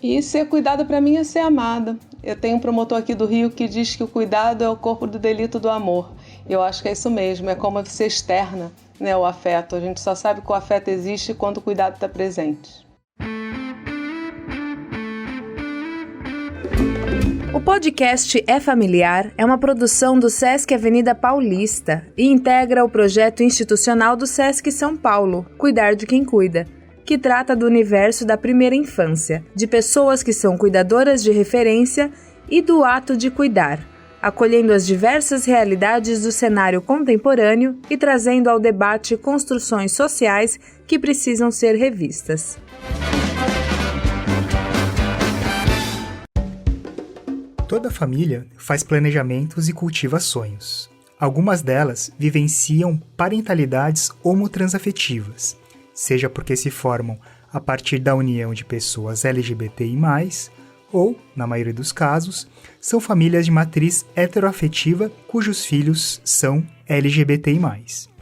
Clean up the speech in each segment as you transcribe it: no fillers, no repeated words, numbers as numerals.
E ser cuidada para mim é ser amada. Eu tenho um promotor aqui do Rio que diz que o cuidado é o corpo do delito do amor. E eu acho que é isso mesmo, é como você externa, né, o afeto. A gente só sabe que o afeto existe quando o cuidado está presente. O podcast É Familiar é uma produção do Sesc Avenida Paulista e integra o projeto institucional do Sesc São Paulo, Cuidar de Quem Cuida, que trata do universo da primeira infância, de pessoas que são cuidadoras de referência e do ato de cuidar, acolhendo as diversas realidades do cenário contemporâneo e trazendo ao debate construções sociais que precisam ser revistas. Toda família faz planejamentos e cultiva sonhos. Algumas delas vivenciam parentalidades homotransafetivas, seja porque se formam a partir da união de pessoas LGBTI+, ou, na maioria dos casos, são famílias de matriz heteroafetiva cujos filhos são LGBTI+.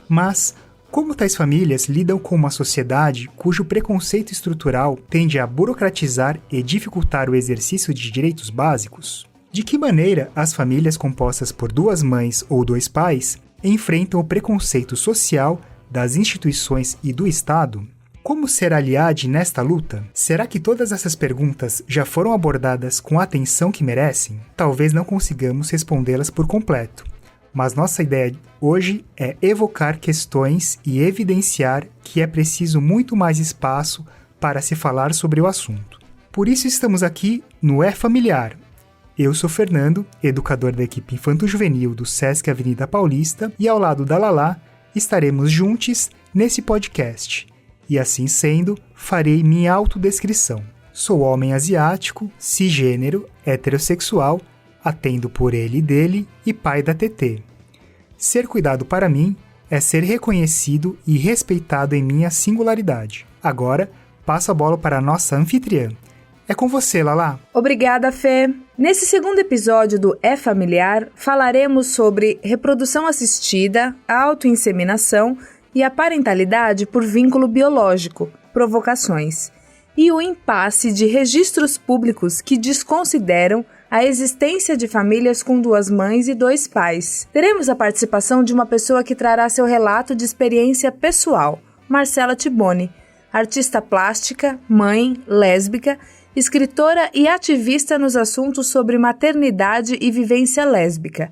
Mas, como tais famílias lidam com uma sociedade cujo preconceito estrutural tende a burocratizar e dificultar o exercício de direitos básicos? De que maneira as famílias compostas por duas mães ou dois pais enfrentam o preconceito social das instituições e do Estado? Como ser aliado nesta luta? Será que todas essas perguntas já foram abordadas com a atenção que merecem? Talvez não consigamos respondê-las por completo, mas nossa ideia hoje é evocar questões e evidenciar que é preciso muito mais espaço para se falar sobre o assunto. Por isso estamos aqui no É Familiar. Eu sou Fernando, educador da equipe infanto-juvenil do Sesc Avenida Paulista, e ao lado da Lalá estaremos juntos nesse podcast. E assim sendo, farei minha autodescrição. Sou homem asiático, cisgênero, heterossexual, atendo por ele e dele e pai da TT. Ser cuidado para mim é ser reconhecido e respeitado em minha singularidade. Agora, passo a bola para a nossa anfitriã. É com você, Lalá. Obrigada, Fê. Nesse segundo episódio do É Familiar, falaremos sobre reprodução assistida, autoinseminação e a parentalidade por vínculo biológico, provocações, e o impasse de registros públicos que desconsideram a existência de famílias com duas mães e dois pais. Teremos a participação de uma pessoa que trará seu relato de experiência pessoal, Marcela Tiboni, artista plástica, mãe, lésbica, escritora e ativista nos assuntos sobre maternidade e vivência lésbica.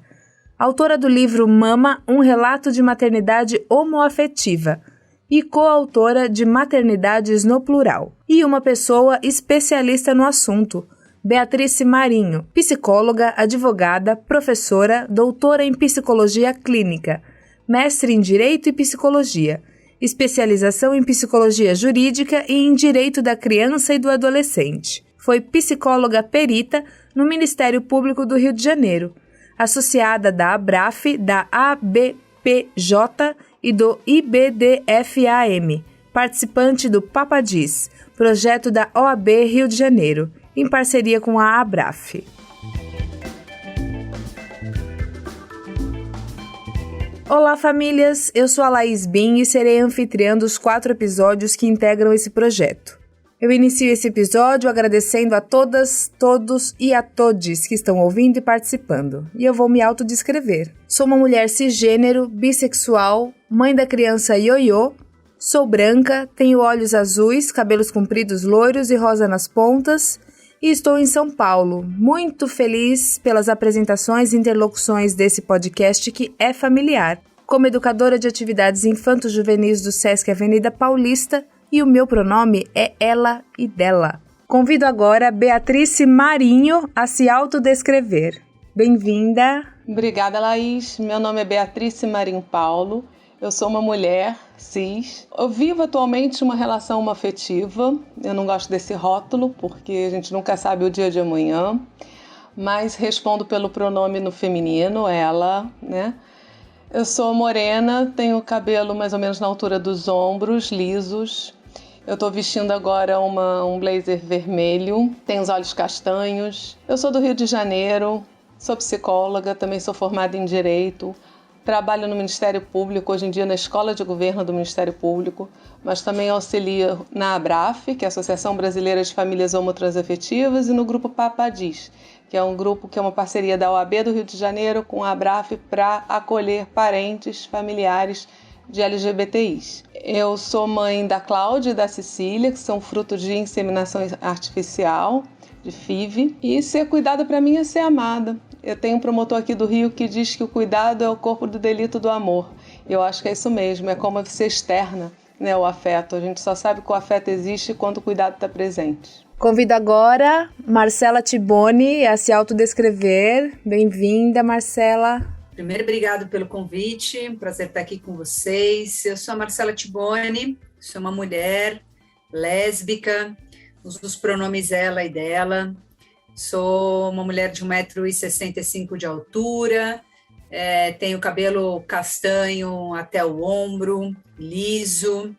Autora do livro Mama, um relato de maternidade homoafetiva e coautora de Maternidades no Plural. E uma pessoa especialista no assunto, Beatrice Marinho, psicóloga, advogada, professora, doutora em psicologia clínica, mestre em Direito e Psicologia, especialização em Psicologia Jurídica e em Direito da Criança e do Adolescente. Foi psicóloga perita no Ministério Público do Rio de Janeiro, associada da ABRAF, da ABPJ e do IBDFAM, participante do Papadiz, projeto da OAB Rio de Janeiro, em parceria com a ABRAF. Olá, famílias! Eu sou a Laís Bin e serei anfitriã dos 4 episódios que integram esse projeto. Eu inicio esse episódio agradecendo a todas, todos e a todes que estão ouvindo e participando. E eu vou me autodescrever. Sou uma mulher cisgênero, bissexual, mãe da criança Ioiô, sou branca, tenho olhos azuis, cabelos compridos loiros e rosa nas pontas, e estou em São Paulo, muito feliz pelas apresentações e interlocuções desse podcast que é familiar, como educadora de atividades infanto-juvenis do Sesc Avenida Paulista, e o meu pronome é ela e dela. Convido agora Beatrice Marinho a se autodescrever. Bem-vinda! Obrigada, Laís. Meu nome é Beatrice Marinho Paulo. Eu sou uma mulher cis. Eu vivo atualmente uma relação homoafetiva. Eu não gosto desse rótulo, porque a gente nunca sabe o dia de amanhã. Mas respondo pelo pronome no feminino, ela, né? Eu sou morena, tenho o cabelo mais ou menos na altura dos ombros, lisos. Eu estou vestindo agora um blazer vermelho, tenho os olhos castanhos. Eu sou do Rio de Janeiro, sou psicóloga, também sou formada em Direito. trabalho no Ministério Público, hoje em dia na Escola de Governo do Ministério Público, mas também auxilio na ABRAF, que é a Associação Brasileira de Famílias Homotransafetivas, e no Grupo Papadis, que é um grupo que é uma parceria da OAB do Rio de Janeiro com a ABRAF para acolher parentes, familiares de LGBTIs. Eu sou mãe da Cláudia e da Cecília, que são frutos de inseminação artificial, de FIV, e ser cuidada para mim é ser amada. Eu tenho um promotor aqui do Rio que diz que o cuidado é o corpo do delito do amor. Eu acho que é isso mesmo, é como você externa, né, o afeto. A gente só sabe que o afeto existe quando o cuidado está presente. Convido agora Marcela Tiboni a se autodescrever. Bem-vinda, Marcela. Primeiro, obrigado pelo convite, um prazer estar aqui com vocês. Eu sou a Marcela Tiboni, sou uma mulher lésbica, uso os pronomes ela e dela. Sou uma mulher de 1,65 m de altura, tenho cabelo castanho até o ombro, liso.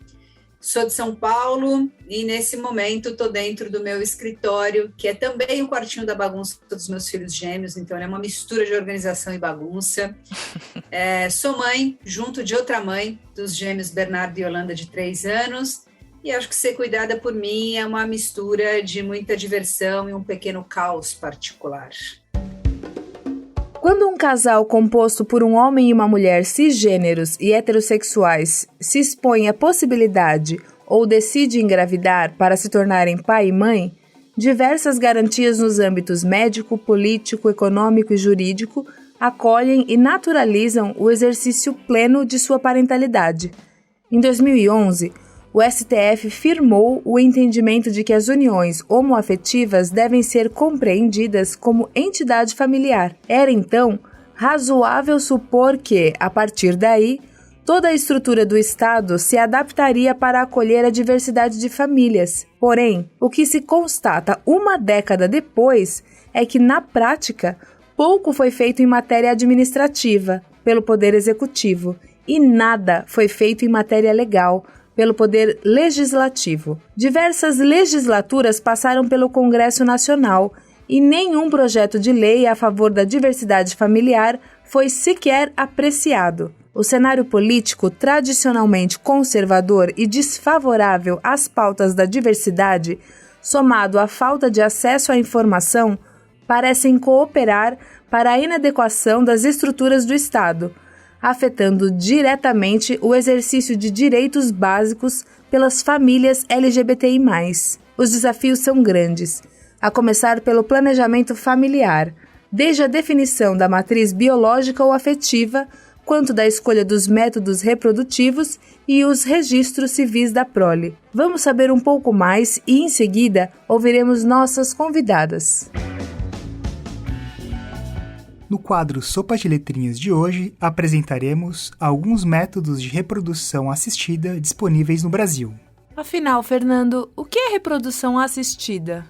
Sou de São Paulo e, nesse momento, estou dentro do meu escritório, que é também o quartinho da bagunça dos meus filhos gêmeos, então é uma mistura de organização e bagunça. Sou mãe, junto de outra mãe, dos gêmeos Bernardo e Yolanda, de 3 anos, e acho que ser cuidada por mim é uma mistura de muita diversão e um pequeno caos particular. Quando um casal composto por um homem e uma mulher cisgêneros e heterossexuais se expõe à possibilidade ou decide engravidar para se tornarem pai e mãe, diversas garantias nos âmbitos médico, político, econômico e jurídico acolhem e naturalizam o exercício pleno de sua parentalidade. Em 2011, o STF firmou o entendimento de que as uniões homoafetivas devem ser compreendidas como entidade familiar. Era, então, razoável supor que, a partir daí, toda a estrutura do Estado se adaptaria para acolher a diversidade de famílias. Porém, o que se constata uma década depois é que, na prática, pouco foi feito em matéria administrativa, pelo Poder Executivo, e nada foi feito em matéria legal, pelo Poder Legislativo. Diversas legislaturas passaram pelo Congresso Nacional e nenhum projeto de lei a favor da diversidade familiar foi sequer apreciado. O cenário político tradicionalmente conservador e desfavorável às pautas da diversidade, somado à falta de acesso à informação, parecem cooperar para a inadequação das estruturas do Estado, afetando diretamente o exercício de direitos básicos pelas famílias LGBTI+. Os desafios são grandes, a começar pelo planejamento familiar, desde a definição da matriz biológica ou afetiva, quanto da escolha dos métodos reprodutivos e os registros civis da prole. Vamos saber um pouco mais e, em seguida, ouviremos nossas convidadas. No quadro Sopa de Letrinhas de hoje, apresentaremos alguns métodos de reprodução assistida disponíveis no Brasil. Afinal, Fernando, o que é reprodução assistida?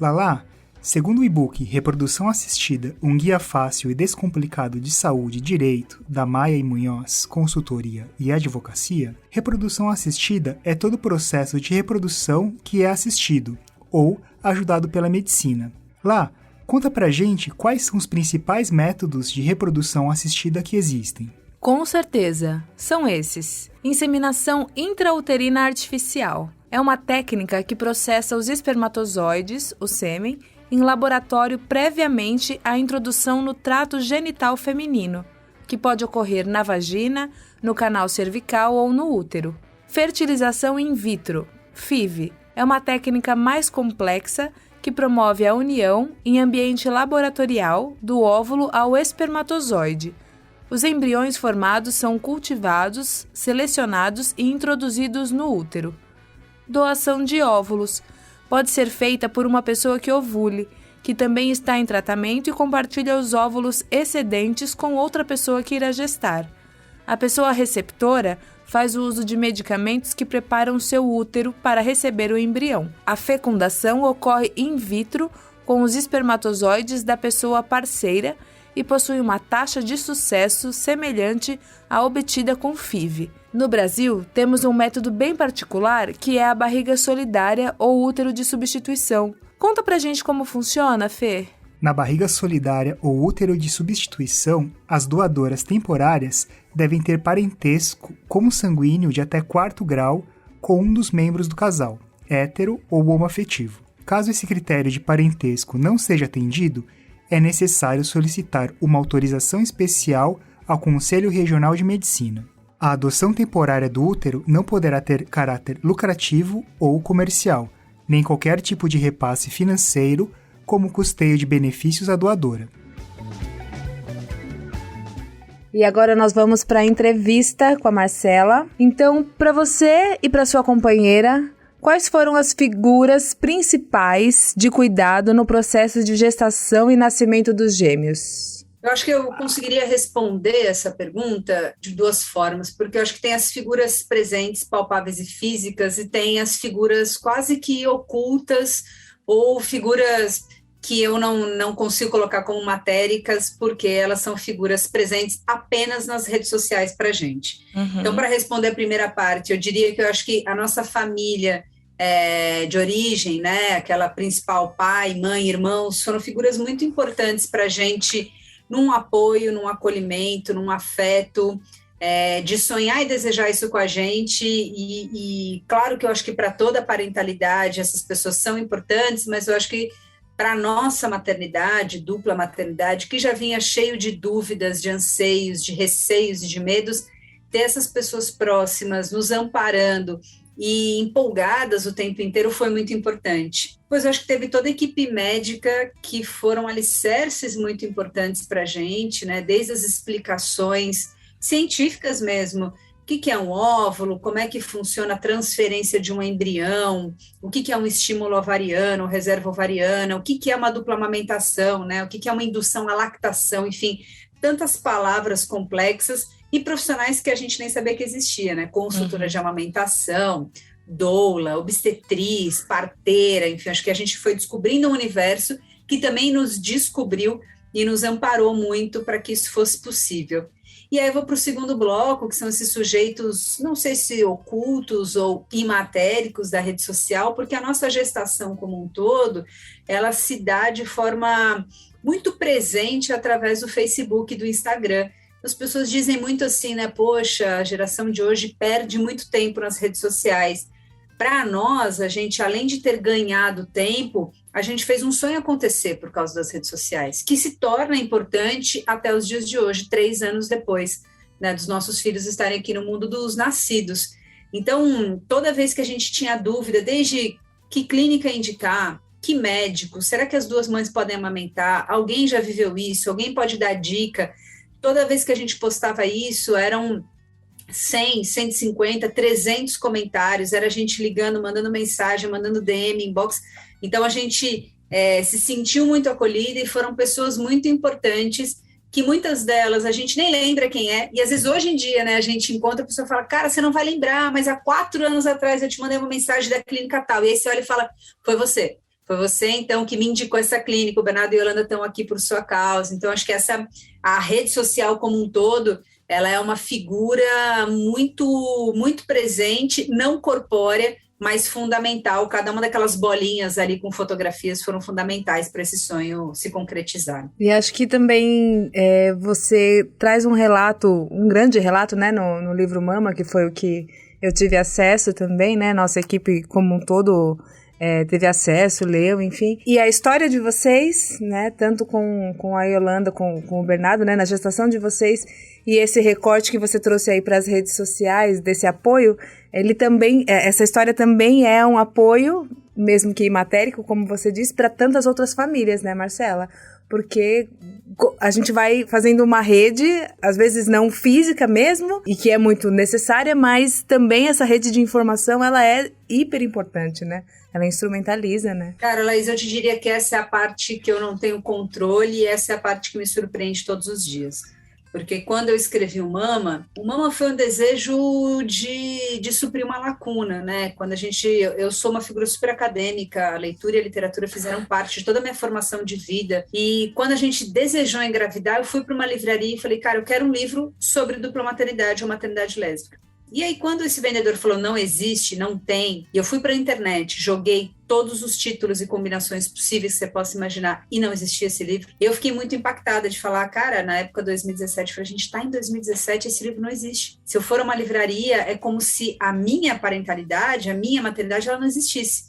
Lala, segundo o e-book Reprodução Assistida, um guia fácil e descomplicado de saúde e direito, da Maia e Munhoz, consultoria e advocacia, reprodução assistida é todo o processo de reprodução que é assistido ou ajudado pela medicina. Lá, conta pra gente quais são os principais métodos de reprodução assistida que existem. Com certeza, são esses. Inseminação intrauterina artificial. É uma técnica que processa os espermatozoides, o sêmen, em laboratório previamente à introdução no trato genital feminino, que pode ocorrer na vagina, no canal cervical ou no útero. Fertilização in vitro, FIV, é uma técnica mais complexa que promove a união, em ambiente laboratorial, do óvulo ao espermatozoide. Os embriões formados são cultivados, selecionados e introduzidos no útero. Doação de óvulos. Pode ser feita por uma pessoa que ovule, que também está em tratamento e compartilha os óvulos excedentes com outra pessoa que irá gestar. A pessoa receptora faz o uso de medicamentos que preparam seu útero para receber o embrião. A fecundação ocorre in vitro com os espermatozoides da pessoa parceira e possui uma taxa de sucesso semelhante à obtida com FIV. No Brasil, temos um método bem particular que é a barriga solidária ou útero de substituição. Conta pra gente como funciona, Fê. Na barriga solidária ou útero de substituição, as doadoras temporárias devem ter parentesco consanguíneo de até 4º grau com um dos membros do casal, hétero ou homoafetivo. Caso esse critério de parentesco não seja atendido, é necessário solicitar uma autorização especial ao Conselho Regional de Medicina. A adoção temporária do útero não poderá ter caráter lucrativo ou comercial, nem qualquer tipo de repasse financeiro, como custeio de benefícios à doadora. E agora nós vamos para a entrevista com a Marcela. Então, para você e para sua companheira, quais foram as figuras principais de cuidado no processo de gestação e nascimento dos gêmeos? Eu acho que eu conseguiria responder essa pergunta de 2 formas, porque eu acho que tem as figuras presentes, palpáveis e físicas, e tem as figuras quase que ocultas, ou figuras que eu não consigo colocar como matéricas, porque elas são figuras presentes apenas nas redes sociais para a gente. Uhum. Então, para responder a primeira parte, eu diria que eu acho que a nossa família de origem, né, aquela principal pai, mãe, irmãos, foram figuras muito importantes para a gente, num apoio, num acolhimento, num afeto, de sonhar e desejar isso com a gente, e claro que eu acho que para toda a parentalidade essas pessoas são importantes, mas eu acho que para a nossa maternidade, dupla maternidade, que já vinha cheio de dúvidas, de anseios, de receios e de medos, ter essas pessoas próximas, nos amparando e empolgadas o tempo inteiro foi muito importante. Pois eu acho que teve toda a equipe médica que foram alicerces muito importantes para a gente, né? Desde as explicações científicas mesmo, o que é um óvulo, como é que funciona a transferência de um embrião, o que é um estímulo ovariano, reserva ovariana, o que é uma dupla amamentação, né? O que é uma indução à lactação, enfim, tantas palavras complexas e profissionais que a gente nem sabia que existia, né? Consultora de amamentação, doula, obstetriz, parteira, enfim, acho que a gente foi descobrindo um universo que também nos descobriu e nos amparou muito para que isso fosse possível. E aí eu vou para o segundo bloco, que são esses sujeitos, não sei se ocultos ou imatéricos da rede social, porque a nossa gestação como um todo, ela se dá de forma muito presente através do Facebook e do Instagram. As pessoas dizem muito assim, né? Poxa, a geração de hoje perde muito tempo nas redes sociais. Para nós, a gente, além de ter ganhado tempo, a gente fez um sonho acontecer por causa das redes sociais, que se torna importante até os dias de hoje, 3 anos depois, né, dos nossos filhos estarem aqui no mundo dos nascidos. Então, toda vez que a gente tinha dúvida, desde que clínica indicar, que médico, será que as 2 mães podem amamentar? Alguém já viveu isso? Alguém pode dar dica? Toda vez que a gente postava isso, eram 100, 150, 300 comentários, era a gente ligando, mandando mensagem, mandando DM, inbox. Então, a gente se sentiu muito acolhida e foram pessoas muito importantes, que muitas delas a gente nem lembra quem é, e às vezes hoje em dia, né, a gente encontra a pessoa e fala, cara, você não vai lembrar, mas há 4 anos atrás eu te mandei uma mensagem da clínica tal, e aí você olha e fala, foi você, então, que me indicou essa clínica, o Bernardo e a Yolanda estão aqui por sua causa. Então, acho que a rede social como um todo, ela é uma figura muito, muito presente, não corpórea, mas fundamental. Cada uma daquelas bolinhas ali com fotografias foram fundamentais para esse sonho se concretizar. E acho que também você traz um relato, um grande relato, né, no livro Mama, que foi o que eu tive acesso também, né, nossa equipe como um todo teve acesso, leu, enfim. E a história de vocês, né, tanto com a Yolanda, com o Bernardo, né, na gestação de vocês, e esse recorte que você trouxe aí para as redes sociais, desse apoio, ele também, essa história também é um apoio, mesmo que imatérico, como você disse, para tantas outras famílias, né, Marcela? Porque a gente vai fazendo uma rede, às vezes não física mesmo, e que é muito necessária, mas também essa rede de informação, ela é hiper importante, né? Ela instrumentaliza, né? Cara, Laís, eu te diria que essa é a parte que eu não tenho controle e essa é a parte que me surpreende todos os dias. Porque quando eu escrevi o Mama foi um desejo de suprir uma lacuna, né? Quando eu sou uma figura super acadêmica, a leitura e a literatura fizeram parte de toda a minha formação de vida, e quando a gente desejou engravidar, eu fui para uma livraria e falei, cara, eu quero um livro sobre dupla maternidade ou maternidade lésbica. E aí, quando esse vendedor falou, não existe, não tem, e eu fui para a internet, joguei todos os títulos e combinações possíveis que você possa imaginar, e não existia esse livro, eu fiquei muito impactada de falar, cara, na época de 2017, eu falei, a gente está em 2017, esse livro não existe. Se eu for a uma livraria, é como se a minha parentalidade, a minha maternidade, ela não existisse,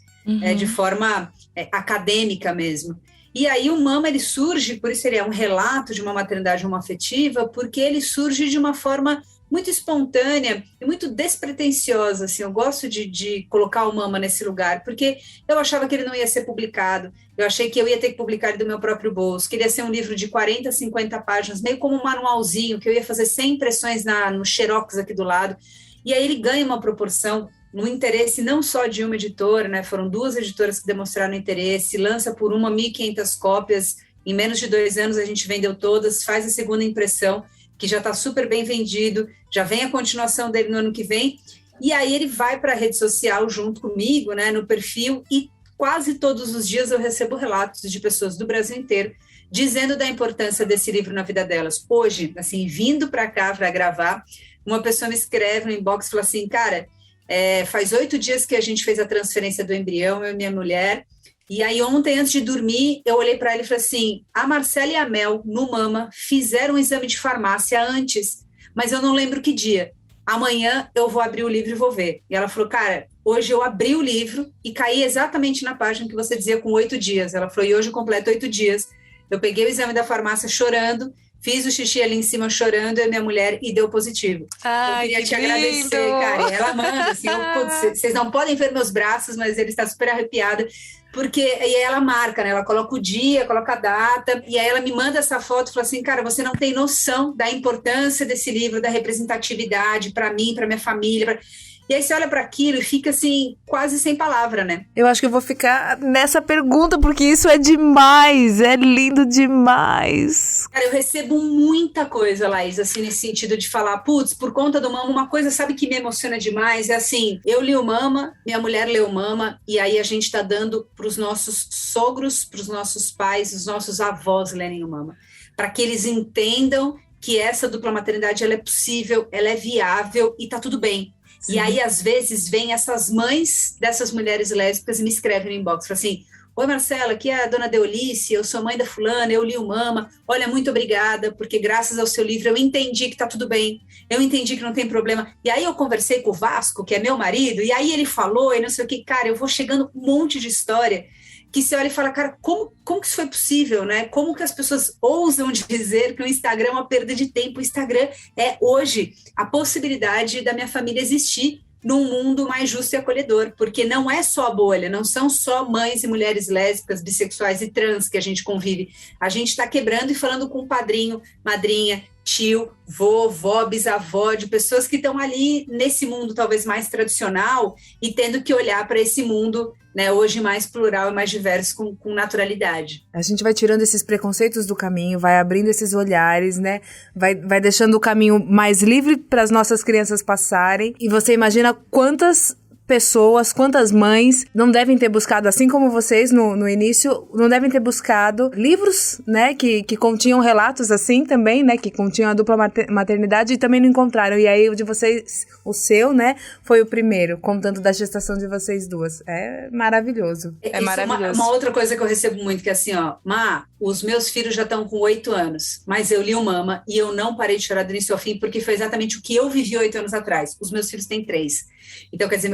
de forma acadêmica mesmo. E aí o Mama, ele surge, por isso ele é um relato de uma maternidade homoafetiva, porque ele surge de uma forma muito espontânea e muito despretensiosa, assim, eu gosto de colocar o Mama nesse lugar, porque eu achava que ele não ia ser publicado, eu achei que eu ia ter que publicar ele do meu próprio bolso, que ele ia ser um livro de 40, 50 páginas, meio como um manualzinho, que eu ia fazer 100 impressões no xerox aqui do lado, e aí ele ganha uma proporção no interesse não só de uma editora, né, foram 2 editoras que demonstraram interesse, lança por 1.500 cópias, em menos de 2 anos a gente vendeu todas, faz a segunda impressão, que já está super bem vendido, já vem a continuação dele no ano que vem, e aí ele vai para a rede social junto comigo, né, no perfil, e quase todos os dias eu recebo relatos de pessoas do Brasil inteiro dizendo da importância desse livro na vida delas. Hoje, assim, vindo para cá para gravar, uma pessoa me escreve no inbox e fala assim, cara, faz 8 dias que a gente fez a transferência do embrião, eu e minha mulher, e aí ontem, antes de dormir, eu olhei para ela e falei assim, a Marcela e a Mel, no Mama, fizeram um exame de farmácia antes, mas eu não lembro que dia. Amanhã eu vou abrir o livro e vou ver. E ela falou, cara, hoje eu abri o livro e caí exatamente na página que você dizia com 8 dias. Ela falou, e hoje eu completo 8 dias. Eu peguei o exame da farmácia chorando, fiz o xixi ali em cima chorando, e minha mulher, e deu positivo. Ai, eu queria que te agradecer, cara. E ela manda, assim, vocês não podem ver meus braços, mas ele está super arrepiada, porque aí ela marca, né? Ela coloca o dia, coloca a data, e aí ela me manda essa foto e fala assim, cara, você não tem noção da importância desse livro, da representatividade para mim, para minha família, E aí você olha para aquilo e fica assim, quase sem palavra, né? Eu acho que eu vou ficar nessa pergunta, porque isso é demais, é lindo demais. Cara, eu recebo muita coisa, Laís, assim, nesse sentido de falar, putz, por conta do Mama, uma coisa, sabe, que me emociona demais, é assim, eu li o Mama, minha mulher leu o Mama, e aí a gente tá dando pros nossos sogros, pros nossos pais, os nossos avós lerem o Mama, para que eles entendam que essa dupla maternidade, ela é possível, ela é viável e tá tudo bem. Sim. E aí, às vezes, vem essas mães dessas mulheres lésbicas e me escrevem no inbox, falam assim, oi, Marcela, aqui é a dona Deolice, eu sou mãe da fulana, eu li o Mama, olha, muito obrigada, porque graças ao seu livro eu entendi que tá tudo bem, eu entendi que não tem problema. E aí eu conversei com o Vasco, que é meu marido, e aí ele falou, e não sei o que, cara, eu vou chegando um monte de história que você olha e fala, cara, como que isso foi possível, né? Como que as pessoas ousam dizer que o Instagram é uma perda de tempo? O Instagram é, hoje, a possibilidade da minha família existir num mundo mais justo e acolhedor, porque não é só a bolha, não são só mães e mulheres lésbicas, bissexuais e trans que a gente convive. A gente está quebrando e falando com padrinho, madrinha, tio, vovó, bisavó, de pessoas que estão ali nesse mundo talvez mais tradicional e tendo que olhar para esse mundo, né, hoje mais plural e mais diverso com naturalidade. A gente vai tirando esses preconceitos do caminho, vai abrindo esses olhares, né? Vai deixando o caminho mais livre para as nossas crianças passarem. E você imagina quantas pessoas, quantas mães não devem ter buscado, assim como vocês no início, não devem ter buscado livros, né, que continham relatos assim também, né, que continham a dupla maternidade e também não encontraram. E aí o de vocês, o seu, né, foi o primeiro, contando da gestação de vocês duas. É maravilhoso. É maravilhoso. Uma outra coisa que eu recebo muito, que é assim, ó, Má, os meus filhos já estão com 8 anos, mas eu li o Mama e eu não parei de chorar do início ao fim, porque foi exatamente o que eu vivi 8 anos atrás. Os meus filhos têm 3. Então, quer dizer,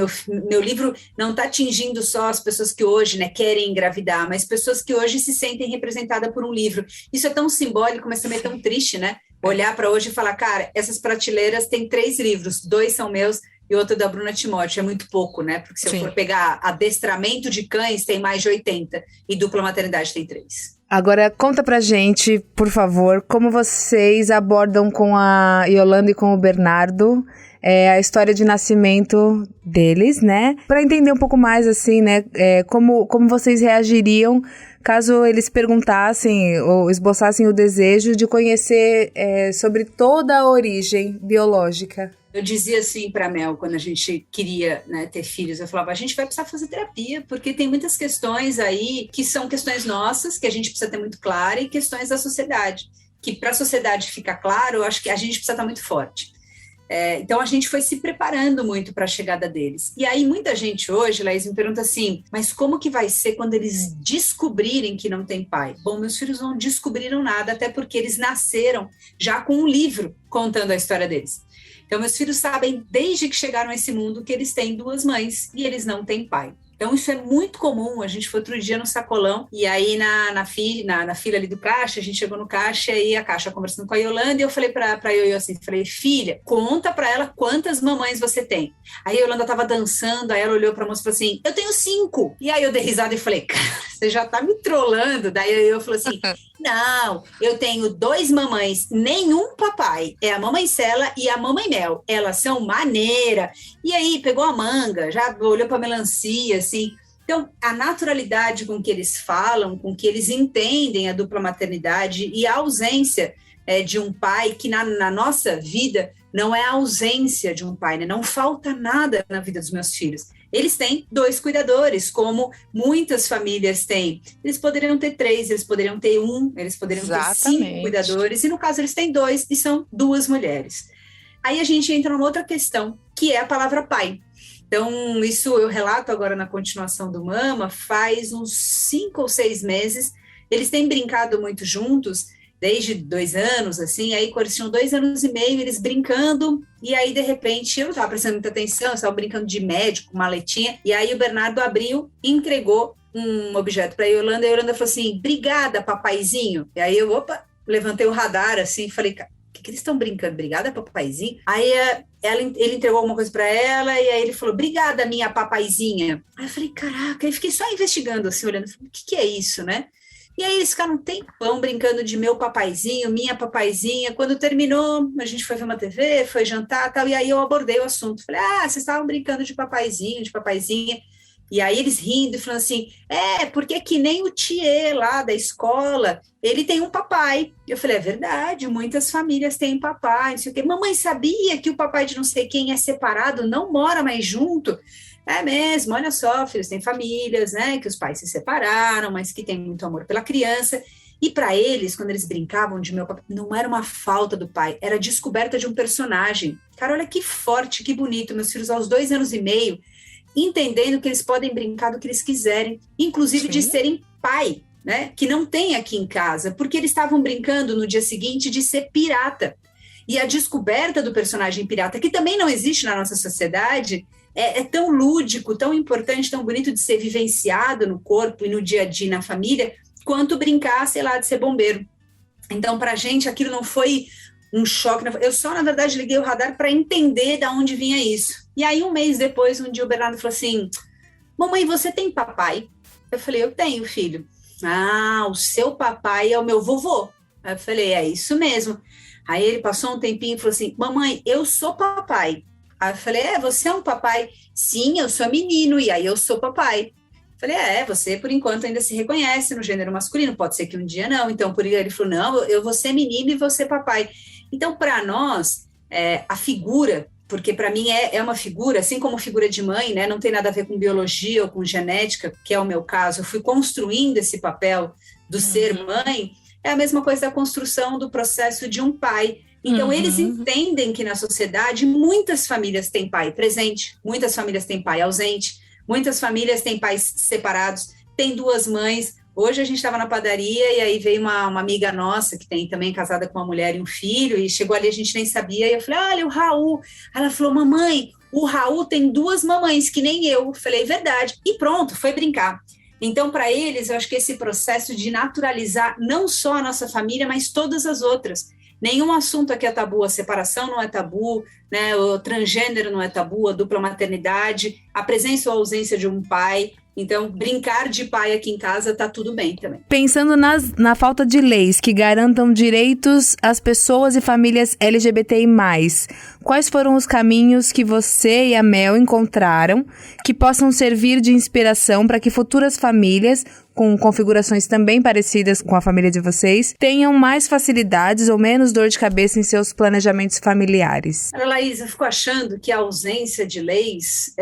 meu livro não está atingindo só as pessoas que hoje, né, querem engravidar, mas pessoas que hoje se sentem representadas por um livro. Isso é tão simbólico, mas também é tão triste, né? Olhar para hoje e falar, cara, essas prateleiras têm 3 livros, 2 são meus e outro da Bruna Timóteo. É muito pouco, né? Porque se eu for pegar adestramento de cães, tem mais de 80 e dupla maternidade tem 3. Agora, conta pra gente, por favor, como vocês abordam com a Yolanda e com o Bernardo a história de nascimento deles, né? Pra entender um pouco mais, assim, né? Como vocês reagiriam caso eles perguntassem ou esboçassem o desejo de conhecer sobre toda a origem biológica. Eu dizia assim para a Mel, quando a gente queria, né, ter filhos, eu falava, a gente vai precisar fazer terapia, porque tem muitas questões aí que são questões nossas, que a gente precisa ter muito clara, e questões da sociedade, que para a sociedade ficar claro, eu acho que a gente precisa estar muito forte. Então, a gente foi se preparando muito para a chegada deles. E aí, muita gente hoje, Laís, me pergunta assim, mas como que vai ser quando eles descobrirem que não tem pai? Bom, meus filhos não descobriram nada, até porque eles nasceram já com um livro contando a história deles. Então, meus filhos sabem, desde que chegaram a esse mundo, que eles têm 2 mães e eles não têm pai. Então, isso é muito comum. A gente foi outro dia no sacolão e aí na fila ali do caixa, a gente chegou no caixa e a caixa conversando com a Yolanda e eu falei pra Ioiô assim, falei, filha, conta pra ela quantas mamães você tem. Aí a Yolanda tava dançando, aí ela olhou pra moça e falou assim, eu tenho 5. E aí eu dei risada e falei, cara, você já tá me trollando. Daí a Ioiô falou assim, não, eu tenho 2 mamães, nenhum papai. É a mamãe Cela e a mamãe Mel. Elas são maneira. E aí pegou a manga, já olhou pra melancia, assim. Então, a naturalidade com que eles falam, com que eles entendem a dupla maternidade e a ausência de um pai, que na nossa vida não é a ausência de um pai, né? Não falta nada na vida dos meus filhos. Eles têm 2 cuidadores, como muitas famílias têm. Eles poderiam ter 3, eles poderiam ter 1, eles poderiam ter 5 cuidadores, e no caso eles têm 2, e são 2 mulheres. Aí a gente entra numa outra questão, que é a palavra pai. Então, isso eu relato agora na continuação do Mama, faz uns 5 ou 6 meses, eles têm brincado muito juntos, desde 2 anos, assim, aí quando eles tinham 2 anos e meio, eles brincando, e aí, de repente, eu não estava prestando muita atenção, eu estava brincando de médico, maletinha, e aí o Bernardo abriu e entregou um objeto para a Yolanda, e a Yolanda falou assim, obrigada, papaizinho. E aí eu, levantei o radar, assim, falei, o que eles estão brincando? Obrigada, papaizinho? Aí ele entregou alguma coisa para ela, e aí ele falou, obrigada, minha papaizinha. Aí eu falei, caraca, aí fiquei só investigando, assim, olhando, falei, o que é isso, né? E aí eles ficaram um tempão brincando de meu papaizinho, minha papaizinha. Quando terminou, a gente foi ver uma TV, foi jantar e tal, e aí eu abordei o assunto. Falei, vocês estavam brincando de papaizinho, de papaizinha. E aí eles rindo e falando assim, porque que nem o Thier lá da escola, ele tem um papai. Eu falei, é verdade, muitas famílias têm papai, não sei o quê. Mamãe, sabia que o papai de não sei quem é separado, não mora mais junto? É mesmo, olha só, filhos, tem famílias, né, que os pais se separaram, mas que têm muito amor pela criança. E para eles, quando eles brincavam de meu papai, não era uma falta do pai, era a descoberta de um personagem. Cara, olha que forte, que bonito, meus filhos aos 2 anos e meio, entendendo que eles podem brincar do que eles quiserem, inclusive de serem pai, né, que não tem aqui em casa, porque eles estavam brincando no dia seguinte de ser pirata. E a descoberta do personagem pirata, que também não existe na nossa sociedade, é tão lúdico, tão importante, tão bonito de ser vivenciado no corpo e no dia a dia na família, quanto brincar, sei lá, de ser bombeiro. Então, para a gente, aquilo não foi um choque. Eu só, na verdade, liguei o radar para entender de onde vinha isso. E aí, um mês depois, um dia o Bernardo falou assim, mamãe, você tem papai? Eu falei, eu tenho, filho. O seu papai é o meu vovô. Aí eu falei, é isso mesmo. Aí ele passou um tempinho e falou assim, mamãe, eu sou papai. Aí eu falei, você é um papai? Sim, eu sou menino, e aí eu sou papai. Falei, você por enquanto ainda se reconhece no gênero masculino, pode ser que um dia não. Então, por isso ele falou, não, eu vou ser menino e você papai. Então, para nós, a figura, porque para mim é uma figura, assim como figura de mãe, né, não tem nada a ver com biologia ou com genética, que é o meu caso, eu fui construindo esse papel do ser mãe, é a mesma coisa da construção do processo de um pai. Então, eles entendem que na sociedade muitas famílias têm pai presente, muitas famílias têm pai ausente, muitas famílias têm pais separados, têm 2 mães. Hoje a gente estava na padaria e aí veio uma amiga nossa, que tem também casada com uma mulher e um filho, e chegou ali, a gente nem sabia, e eu falei, olha, o Raul. Ela falou, mamãe, o Raul tem 2 mamães, que nem eu. Falei, verdade. E pronto, foi brincar. Então, para eles, eu acho que esse processo de naturalizar não só a nossa família, mas todas as outras. Nenhum assunto aqui é tabu, a separação não é tabu, né? O transgênero não é tabu, a dupla maternidade, a presença ou ausência de um pai. Então, brincar de pai aqui em casa tá tudo bem também. Pensando na falta de leis que garantam direitos às pessoas e famílias LGBTI+, quais foram os caminhos que você e a Mel encontraram que possam servir de inspiração para que futuras famílias, com configurações também parecidas com a família de vocês, tenham mais facilidades ou menos dor de cabeça em seus planejamentos familiares? Laís, eu fico achando que a ausência de leis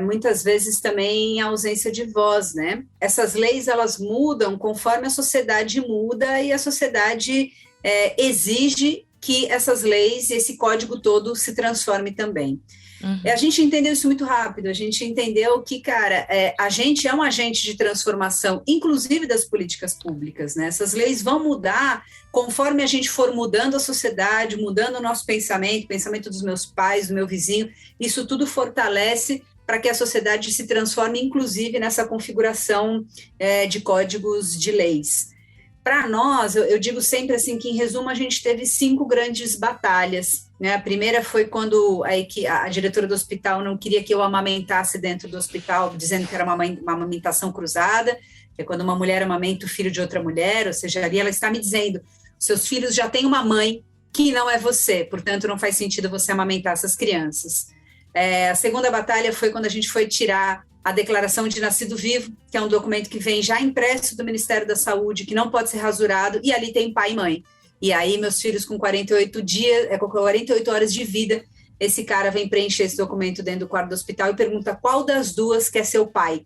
muitas vezes também a ausência de voz, né? Essas leis, elas mudam conforme a sociedade muda e a sociedade exige que essas leis, esse código todo se transforme também. A gente entendeu isso muito rápido, a gente entendeu que, cara, a gente é um agente de transformação, inclusive das políticas públicas, né? Essas leis vão mudar conforme a gente for mudando a sociedade, mudando o nosso pensamento dos meus pais, do meu vizinho, isso tudo fortalece para que a sociedade se transforme, inclusive, nessa configuração de códigos de leis. Para nós, eu digo sempre assim que, em resumo, a gente teve 5 grandes batalhas, né? A primeira foi quando a diretora do hospital não queria que eu amamentasse dentro do hospital, dizendo que era uma amamentação cruzada, que é quando uma mulher amamenta o filho de outra mulher, ou seja, ali ela está me dizendo, seus filhos já têm uma mãe que não é você, portanto não faz sentido você amamentar essas crianças. A segunda batalha foi quando a gente foi tirar a declaração de nascido vivo, que é um documento que vem já impresso do Ministério da Saúde, que não pode ser rasurado, e ali tem pai e mãe. E aí, meus filhos com 48 horas de vida, esse cara vem preencher esse documento dentro do quarto do hospital e pergunta qual das duas quer ser o pai.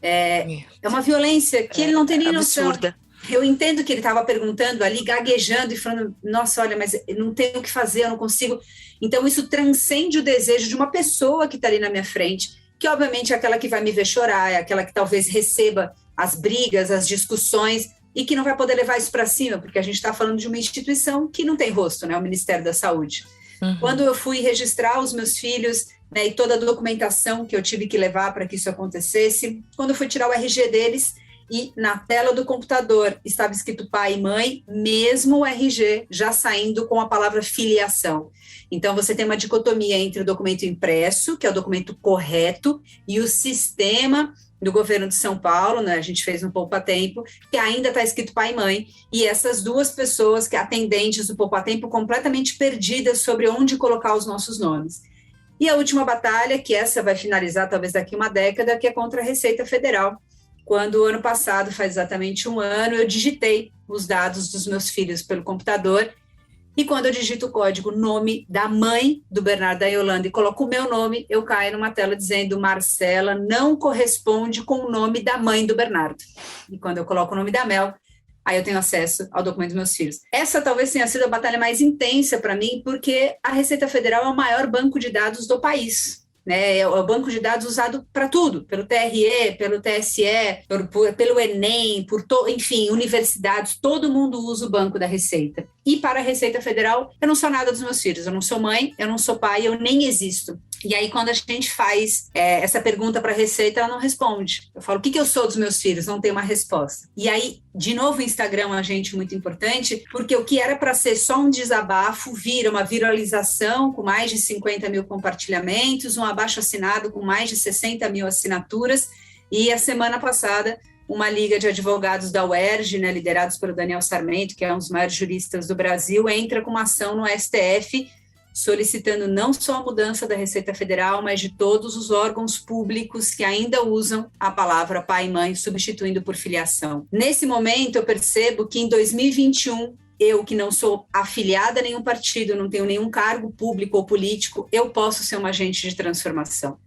É uma violência que ele não tem nem noção. Absurda. Eu entendo que ele estava perguntando ali, gaguejando e falando, nossa, olha, mas eu não tenho o que fazer, eu não consigo. Então, isso transcende o desejo de uma pessoa que está ali na minha frente, que obviamente é aquela que vai me ver chorar, é aquela que talvez receba as brigas, as discussões, e que não vai poder levar isso para cima, porque a gente está falando de uma instituição que não tem rosto, né, o Ministério da Saúde. Quando eu fui registrar os meus filhos, né, e toda a documentação que eu tive que levar para que isso acontecesse, quando eu fui tirar o RG deles, e na tela do computador estava escrito pai e mãe, mesmo o RG já saindo com a palavra filiação. Então, você tem uma dicotomia entre o documento impresso, que é o documento correto, e o sistema do governo de São Paulo, né, a gente fez um poupa-tempo, que ainda está escrito pai e mãe, e essas duas pessoas, que atendentes do poupa-tempo, completamente perdidas sobre onde colocar os nossos nomes. E a última batalha, que essa vai finalizar talvez daqui uma década, que é contra a Receita Federal, quando o ano passado, faz exatamente 1 ano, eu digitei os dados dos meus filhos pelo computador, e quando eu digito o código nome da mãe do Bernardo da Yolanda e coloco o meu nome, eu caio numa tela dizendo Marcela não corresponde com o nome da mãe do Bernardo. E quando eu coloco o nome da Mel, aí eu tenho acesso ao documento dos meus filhos. Essa talvez tenha sido a batalha mais intensa para mim, porque a Receita Federal é o maior banco de dados do país. Né, é o banco de dados usado para tudo, pelo TRE, pelo TSE, pelo Enem, enfim, universidades, todo mundo usa o banco da Receita. E para a Receita Federal, eu não sou nada dos meus filhos, eu não sou mãe, eu não sou pai, eu nem existo. E aí, quando a gente faz essa pergunta para a Receita, ela não responde. Eu falo, o que eu sou dos meus filhos? Não tem uma resposta. E aí, de novo, o Instagram é um agente muito importante, porque o que era para ser só um desabafo vira uma viralização com mais de 50 mil compartilhamentos, um abaixo-assinado com mais de 60 mil assinaturas, e a semana passada, uma liga de advogados da UERJ, né, liderados pelo Daniel Sarmento, que é um dos maiores juristas do Brasil, entra com uma ação no STF, solicitando não só a mudança da Receita Federal, mas de todos os órgãos públicos que ainda usam a palavra pai e mãe, substituindo por filiação. Nesse momento, eu percebo que em 2021, eu que não sou afiliada a nenhum partido, não tenho nenhum cargo público ou político, eu posso ser uma agente de transformação.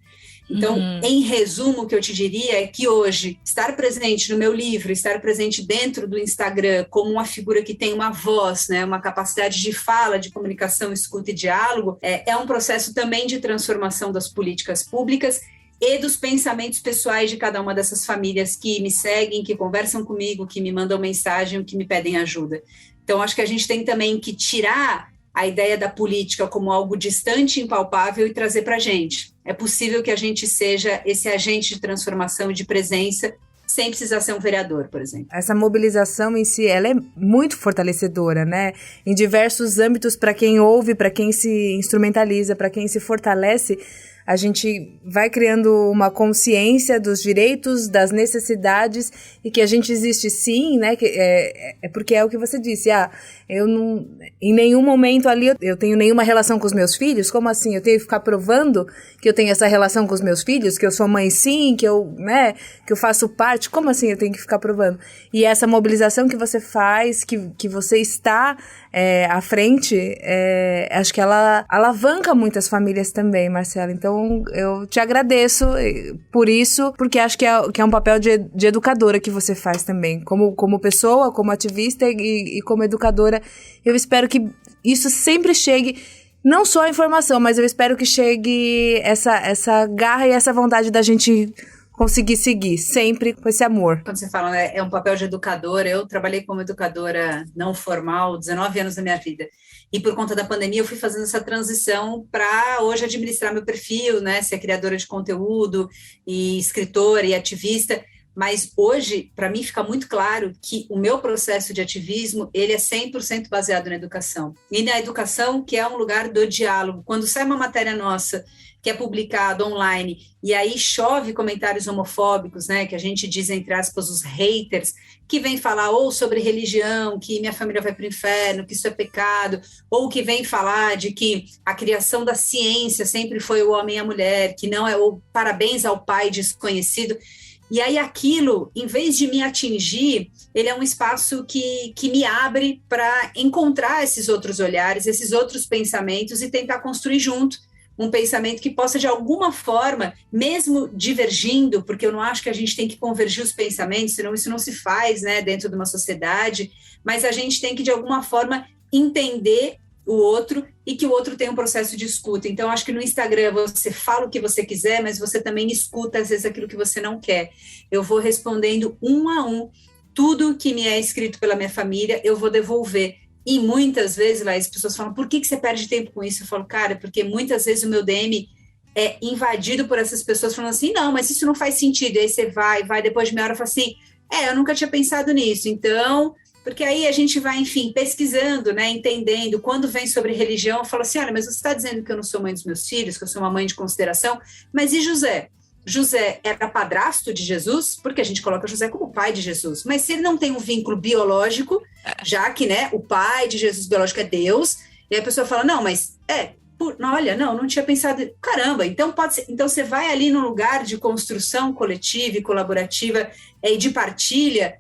Então, em resumo, o que eu te diria é que hoje, estar presente no meu livro, estar presente dentro do Instagram como uma figura que tem uma voz, né, uma capacidade de fala, de comunicação, escuta e diálogo, é um processo também de transformação das políticas públicas e dos pensamentos pessoais de cada uma dessas famílias que me seguem, que conversam comigo, que me mandam mensagem, que me pedem ajuda. Então, acho que a gente tem também que tirar a ideia da política como algo distante, impalpável e trazer para a gente. É possível que a gente seja esse agente de transformação e de presença sem precisar ser um vereador, por exemplo. Essa mobilização em si, ela é muito fortalecedora, né? Em diversos âmbitos, para quem ouve, para quem se instrumentaliza, para quem se fortalece, a gente vai criando uma consciência dos direitos, das necessidades e que a gente existe sim, né? Porque é o que você disse, eu não, em nenhum momento ali eu tenho nenhuma relação com os meus filhos, como assim? Eu tenho que ficar provando que eu tenho essa relação com os meus filhos, que eu sou mãe sim, que eu faço parte, como assim eu tenho que ficar provando? E essa mobilização que você faz, que você está à frente, acho que ela alavanca muitas famílias também, Marcela. Então, eu te agradeço por isso, porque acho que é um papel de educadora que você faz também, como pessoa, como ativista e como educadora. Eu espero que isso sempre chegue, não só a informação, mas eu espero que chegue essa garra e essa vontade da gente conseguir seguir, sempre com esse amor. Quando você fala, né, é um papel de educadora, eu trabalhei como educadora não formal 19 anos da minha vida, e por conta da pandemia eu fui fazendo essa transição para hoje administrar meu perfil, né, ser criadora de conteúdo, e escritora e ativista, mas hoje, para mim, fica muito claro que o meu processo de ativismo, ele é 100% baseado na educação, e na educação que é um lugar do diálogo. Quando sai uma matéria nossa, que é publicado online, e aí chove comentários homofóbicos, né, que a gente diz, entre aspas, os haters, que vem falar ou sobre religião, que minha família vai para o inferno, que isso é pecado, ou que vem falar de que a criação da ciência sempre foi o homem e a mulher, que não é, ou parabéns ao pai desconhecido. E aí aquilo, em vez de me atingir, ele é um espaço que me abre para encontrar esses outros olhares, esses outros pensamentos e tentar construir junto um pensamento que possa, de alguma forma, mesmo divergindo, porque eu não acho que a gente tem que convergir os pensamentos, senão isso não se faz, né, dentro de uma sociedade, mas a gente tem que, de alguma forma, entender o outro e que o outro tem um processo de escuta. Então, acho que no Instagram você fala o que você quiser, mas você também escuta, às vezes, aquilo que você não quer. Eu vou respondendo um a um, tudo que me é escrito pela minha família, eu vou devolver. E muitas vezes, lá, as pessoas falam, por que você perde tempo com isso? Eu falo, cara, porque muitas vezes o meu DM é invadido por essas pessoas falando assim, não, mas isso não faz sentido. E aí você vai, depois de meia hora fala assim, eu nunca tinha pensado nisso. Então, porque aí a gente vai, enfim, pesquisando, né, entendendo. Quando vem sobre religião, eu falo assim, olha, mas você está dizendo que eu não sou mãe dos meus filhos, que eu sou uma mãe de consideração, mas e José? José era padrasto de Jesus, porque a gente coloca José como pai de Jesus, mas se ele não tem um vínculo biológico, já que, né, o pai de Jesus biológico é Deus, e a pessoa fala, não, mas olha, não tinha pensado, caramba, então pode ser, então você vai ali num lugar de construção coletiva e colaborativa e de partilha,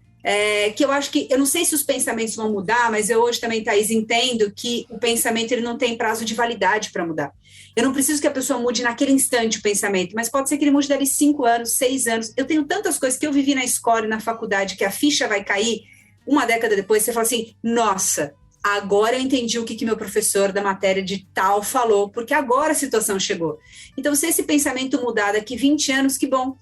que eu acho que, eu não sei se os pensamentos vão mudar, mas eu hoje também, Thaís, entendo que o pensamento ele não tem prazo de validade para mudar. Eu não preciso que a pessoa mude naquele instante o pensamento, mas pode ser que ele mude dali 5 anos, 6 anos. Eu tenho tantas coisas que eu vivi na escola e na faculdade que a ficha vai cair, uma década depois você fala assim, nossa, agora eu entendi o que meu professor da matéria de tal falou, porque agora a situação chegou. Então, se esse pensamento mudar daqui 20 anos, que bom.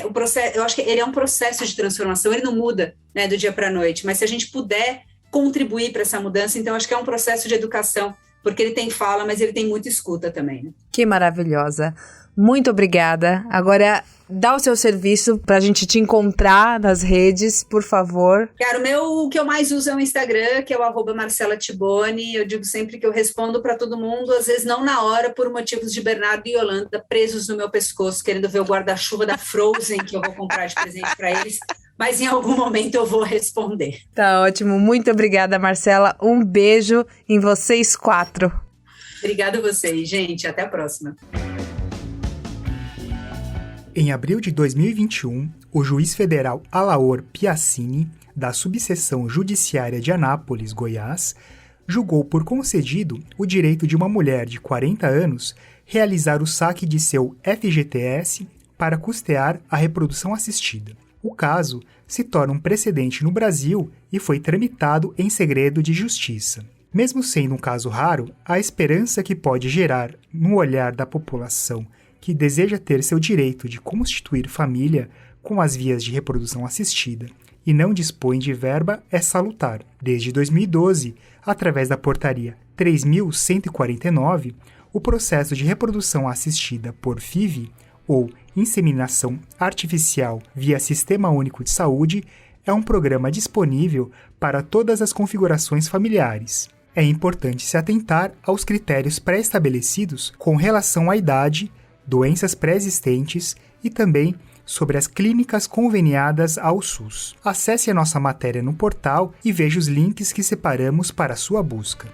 O processo, eu acho que ele é um processo de transformação, ele não muda, né, do dia para a noite, mas se a gente puder contribuir para essa mudança, então acho que é um processo de educação, porque ele tem fala, mas ele tem muita escuta também, né? Que maravilhosa. Muito obrigada. Agora, dá o seu serviço para a gente te encontrar nas redes, por favor. Cara, o que eu mais uso é o Instagram, que é o @MarcelaTibone. Eu digo sempre que eu respondo para todo mundo, às vezes não na hora, por motivos de Bernardo e Yolanda presos no meu pescoço, querendo ver o guarda-chuva da Frozen, que eu vou comprar de presente para eles. Mas em algum momento eu vou responder. Tá ótimo. Muito obrigada, Marcela. Um beijo em vocês 4. Obrigada a vocês, gente. Até a próxima. Em abril de 2021, o juiz federal Alaor Piacini, da Subseção Judiciária de Anápolis, Goiás, julgou por concedido o direito de uma mulher de 40 anos realizar o saque de seu FGTS para custear a reprodução assistida. O caso se torna um precedente no Brasil e foi tramitado em segredo de justiça. Mesmo sendo um caso raro, a esperança que pode gerar no olhar da população que deseja ter seu direito de constituir família com as vias de reprodução assistida e não dispõe de verba é salutar. Desde 2012, através da Portaria 3.149, o processo de reprodução assistida por FIV, ou inseminação artificial via Sistema Único de Saúde, é um programa disponível para todas as configurações familiares. É importante se atentar aos critérios pré-estabelecidos com relação à idade, doenças pré-existentes e também sobre as clínicas conveniadas ao SUS. Acesse a nossa matéria no portal e veja os links que separamos para a sua busca.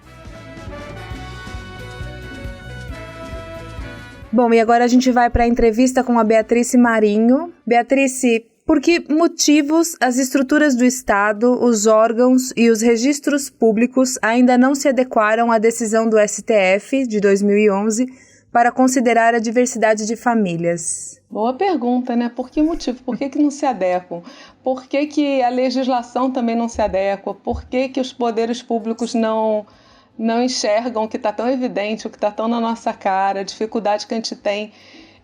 Bom, e agora a gente vai para a entrevista com a Beatrice Marinho. Beatrice, por que motivos as estruturas do Estado, os órgãos e os registros públicos ainda não se adequaram à decisão do STF de 2011 para considerar a diversidade de famílias? Boa pergunta, né? Por que motivo? Por que não se adequam? Por que a legislação também não se adequa? Por que os poderes públicos não não enxergam o que está tão evidente, o que está tão na nossa cara, a dificuldade que a gente tem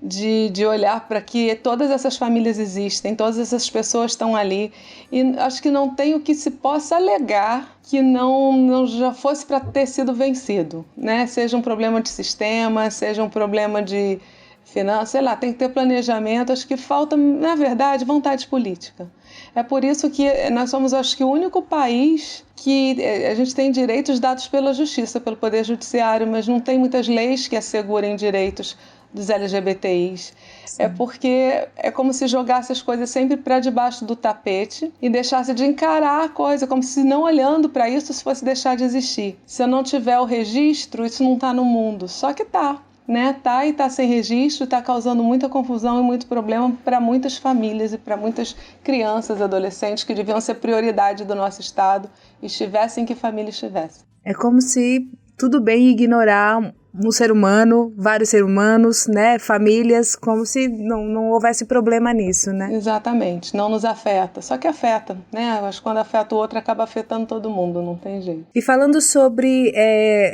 de olhar para que todas essas famílias existem, todas essas pessoas estão ali, e acho que não tem o que se possa alegar que não já fosse para ter sido vencido, né? Seja um problema de sistema, seja um problema de finanças, sei lá, tem que ter planejamento. Acho que falta, na verdade, vontade política. É por isso que nós somos, acho que, o único país que a gente tem direitos dados pela justiça, pelo Poder Judiciário, mas não tem muitas leis que assegurem direitos dos LGBTIs. Sim. É porque é como se jogasse as coisas sempre para debaixo do tapete e deixasse de encarar a coisa, como se não olhando para isso fosse deixar de existir. Se eu não tiver o registro, isso não está no mundo. Só que está. Né? Tá, e está sem registro, está causando muita confusão e muito problema para muitas famílias e para muitas crianças, adolescentes que deviam ser prioridade do nosso Estado, estivessem em que família estivesse. É como se tudo bem ignorar um ser humano, vários seres humanos, né, famílias, como se não houvesse problema nisso, né? Exatamente, não nos afeta, só que afeta, né? Acho que quando afeta o outro acaba afetando todo mundo, não tem jeito. E falando sobre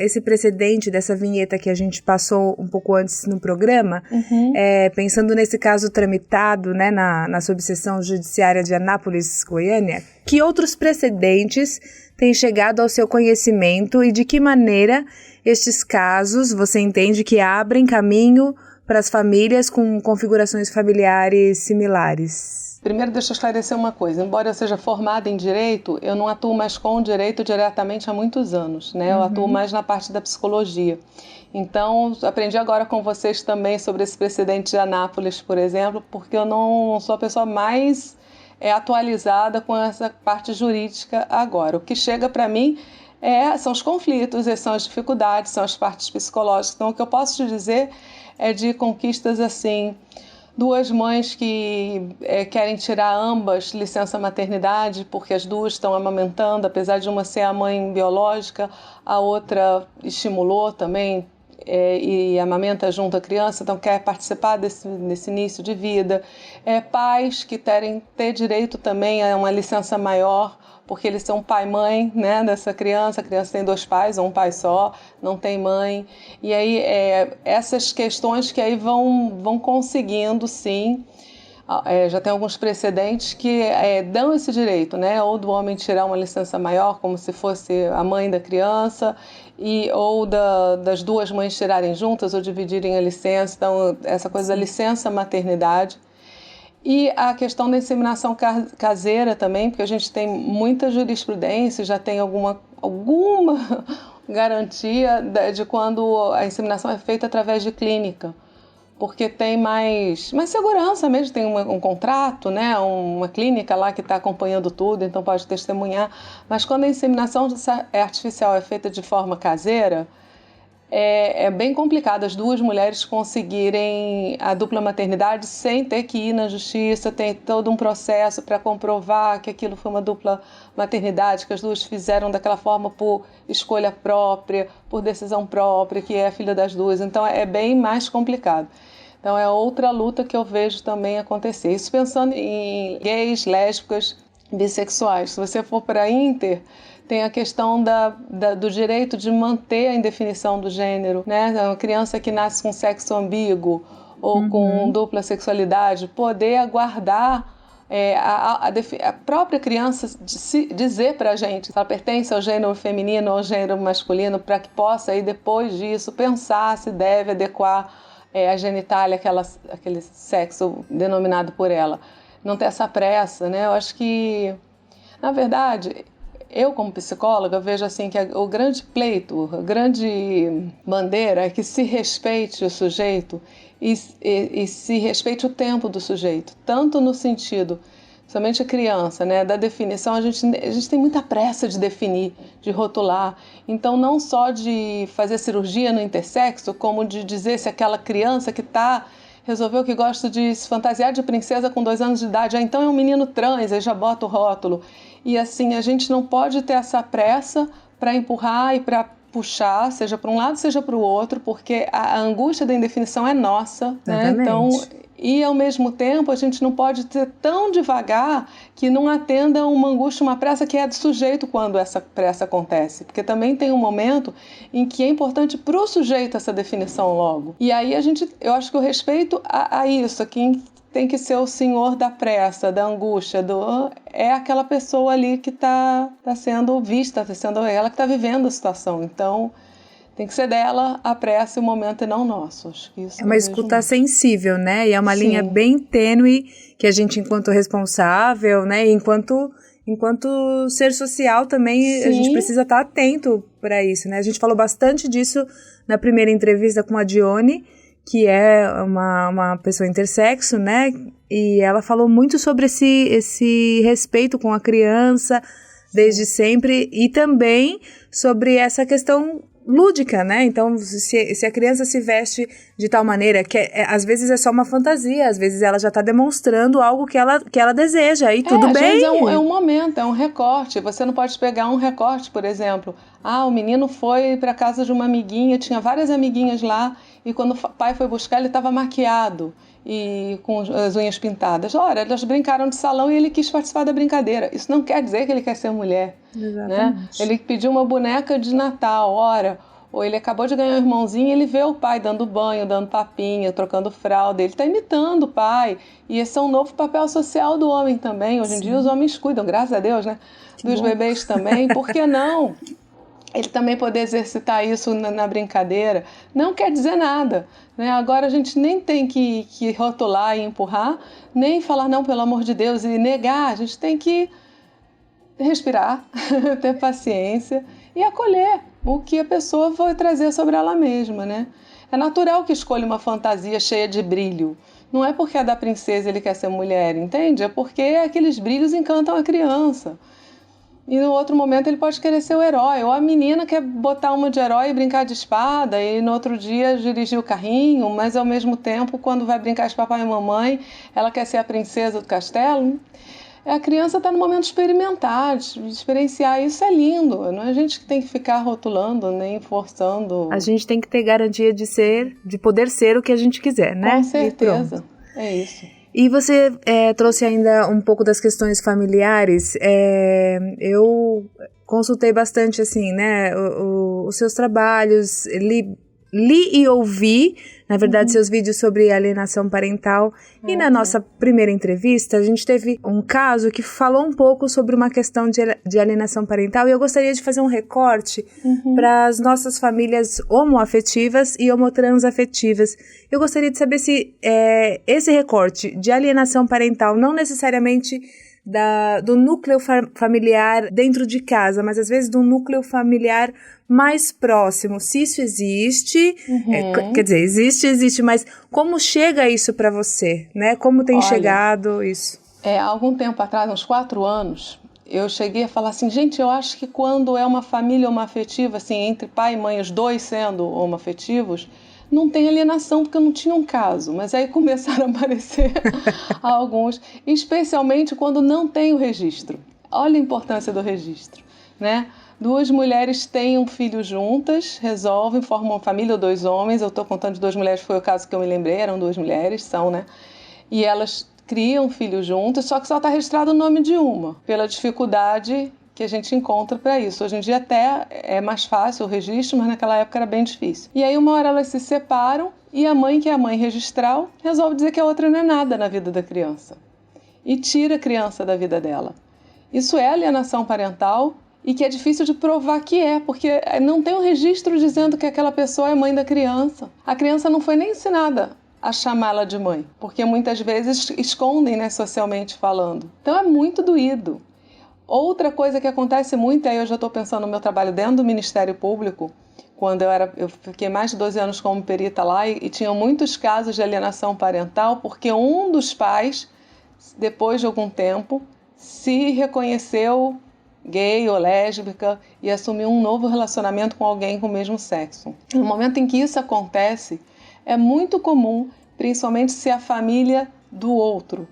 esse precedente dessa vinheta que a gente passou um pouco antes no programa, pensando nesse caso tramitado, né, na subseção judiciária de Anápolis, Goiânia, que outros precedentes têm chegado ao seu conhecimento e de que maneira estes casos, você entende que abrem caminho para as famílias com configurações familiares similares? Primeiro, deixa eu esclarecer uma coisa. Embora eu seja formada em Direito, eu não atuo mais com o Direito diretamente há muitos anos, né? Eu atuo mais na parte da Psicologia. Então, aprendi agora com vocês também sobre esse precedente de Anápolis, por exemplo, porque eu não sou a pessoa mais atualizada com essa parte jurídica agora. O que chega para mim são os conflitos, são as dificuldades, são as partes psicológicas. Então, o que eu posso te dizer é de conquistas assim, duas mães que querem tirar ambas licença maternidade, porque as duas estão amamentando, apesar de uma ser a mãe biológica, a outra estimulou também e amamenta junto a criança, então quer participar desse início de vida. Pais que querem ter direito também a uma licença maior, porque eles são pai e mãe, né, dessa criança. A criança tem dois pais ou um pai só, não tem mãe. E aí essas questões que aí vão conseguindo, sim. Já tem alguns precedentes que dão esse direito, né, ou do homem tirar uma licença maior, como se fosse a mãe da criança, ou das duas mães tirarem juntas ou dividirem a licença. Então, essa coisa da licença maternidade. E a questão da inseminação caseira também, porque a gente tem muita jurisprudência, já tem alguma garantia de quando a inseminação é feita através de clínica, porque tem mais segurança mesmo, tem um contrato, né, uma clínica lá que está acompanhando tudo, então pode testemunhar. Mas quando a inseminação artificial é feita de forma caseira, é bem complicado as duas mulheres conseguirem a dupla maternidade sem ter que ir na justiça. Tem todo um processo para comprovar que aquilo foi uma dupla maternidade, que as duas fizeram daquela forma por escolha própria, por decisão própria, que é a filha das duas. Então é bem mais complicado. Então é outra luta que eu vejo também acontecer. Isso pensando em gays, lésbicas, bissexuais. Se você for para a Inter, tem a questão do direito de manter a indefinição do gênero, né? Uma criança que nasce com sexo ambíguo ou com dupla sexualidade, poder aguardar a própria criança dizer para a gente se ela pertence ao gênero feminino ou ao gênero masculino, para que possa, aí, depois disso, pensar se deve adequar a genitália àquele sexo denominado por ela. Não ter essa pressa, né? Eu acho que, na verdade, eu, como psicóloga, vejo assim que o grande pleito, a grande bandeira é que se respeite o sujeito e se respeite o tempo do sujeito, tanto no sentido, somente a criança, né, da definição. A gente tem muita pressa de definir, de rotular, então não só de fazer cirurgia no intersexo, como de dizer se aquela criança que resolveu que gosta de se fantasiar de princesa com 2 anos de idade, então é um menino trans, aí já bota o rótulo. E assim, a gente não pode ter essa pressa para empurrar e para puxar, seja para um lado, seja para o outro, porque a angústia da indefinição é nossa, né? Então, E, ao mesmo tempo, a gente não pode ser tão devagar que não atenda uma angústia, uma pressa que é do sujeito quando essa pressa acontece. Porque também tem um momento em que é importante para o sujeito essa definição logo. E aí eu acho que o respeito a isso, quem tem que ser o senhor da pressa, da angústia, é aquela pessoa ali que está sendo vista, está sendo ela que está vivendo a situação. Então, tem que ser dela a pressa e o momento e não nosso. Acho que isso é uma escuta sensível, né? E é uma linha bem tênue que a gente, enquanto responsável, né? Enquanto ser social também, a gente precisa estar atento para isso, né? A gente falou bastante disso na primeira entrevista com a Dione, que é uma pessoa intersexo, né? E ela falou muito sobre esse respeito com a criança desde sempre e também sobre essa questão lúdica, né? Então, se a criança se veste de tal maneira que às vezes é só uma fantasia, às vezes ela já está demonstrando algo que ela deseja, e tudo bem. Às vezes é um momento, é um recorte. Você não pode pegar um recorte, por exemplo. O menino foi para casa de uma amiguinha, tinha várias amiguinhas lá, e quando o pai foi buscar, ele estava maquiado e com as unhas pintadas. Ora, elas brincaram de salão e ele quis participar da brincadeira. Isso não quer dizer que ele quer ser mulher. Exatamente. Né? Ele pediu uma boneca de Natal, ou ele acabou de ganhar um irmãozinho e ele vê o pai dando banho, dando papinha, trocando fralda. Ele está imitando o pai. E esse é um novo papel social do homem também. Hoje em dia os homens cuidam, graças a Deus, né? Dos bebês também. Por que não? Ele também poder exercitar isso na brincadeira. Não quer dizer nada. Né? Agora a gente nem tem que rotular e empurrar, nem falar não, pelo amor de Deus, e negar. A gente tem que respirar, ter paciência e acolher o que a pessoa vai trazer sobre ela mesma, né? É natural que escolha uma fantasia cheia de brilho. Não é porque é da princesa ele quer ser mulher, entende? É porque aqueles brilhos encantam a criança. E no outro momento ele pode querer ser o herói. Ou a menina quer botar uma de herói e brincar de espada, e no outro dia dirigir o carrinho, mas ao mesmo tempo, quando vai brincar de papai e mamãe, ela quer ser a princesa do castelo. A criança está no momento de experimentar, de experienciar. Isso é lindo. Não é a gente que tem que ficar rotulando, nem forçando. A gente tem que ter garantia de poder ser o que a gente quiser, né? Com certeza. É isso. E você trouxe ainda um pouco das questões familiares. Eu consultei bastante, assim, né, os seus trabalhos, li e ouvi, na verdade, seus vídeos sobre alienação parental. E na nossa primeira entrevista, a gente teve um caso que falou um pouco sobre uma questão de alienação parental, e eu gostaria de fazer um recorte para as nossas famílias homoafetivas e homotransafetivas. Eu gostaria de saber se esse recorte de alienação parental, não necessariamente do núcleo familiar dentro de casa, mas às vezes do núcleo familiar mais próximo, se isso existe, quer dizer, existe, mas como chega isso para você, né? Como tem chegado isso? Há algum tempo atrás, uns 4 anos, eu cheguei a falar assim, gente, eu acho que quando é uma família homoafetiva, assim, entre pai e mãe, os dois sendo homoafetivos, não tem alienação, porque eu não tinha um caso. Mas aí começaram a aparecer alguns, especialmente quando não tem o registro. Olha a importância do registro, né? 2 mulheres têm um filho juntas, resolvem, formam uma família, ou 2 homens. Eu estou contando de 2 mulheres, foi o caso que eu me lembrei, eram 2 mulheres, né? E elas criam um filho juntas, só que só está registrado o nome de uma, pela dificuldade que a gente encontra para isso. Hoje em dia até é mais fácil o registro, mas naquela época era bem difícil. E aí uma hora elas se separam e a mãe, que é a mãe registral, resolve dizer que a outra não é nada na vida da criança. E tira a criança da vida dela. Isso é alienação parental e que é difícil de provar que porque não tem um registro dizendo que aquela pessoa é mãe da criança. A criança não foi nem ensinada a chamá-la de mãe, porque muitas vezes escondem, né, socialmente falando. Então é muito doído. Outra coisa que acontece muito, aí eu já estou pensando no meu trabalho dentro do Ministério Público, quando eu fiquei mais de 12 anos como perita lá e tinham muitos casos de alienação parental, porque um dos pais, depois de algum tempo, se reconheceu gay ou lésbica e assumiu um novo relacionamento com alguém com o mesmo sexo. No momento em que isso acontece, é muito comum, principalmente se a família do outro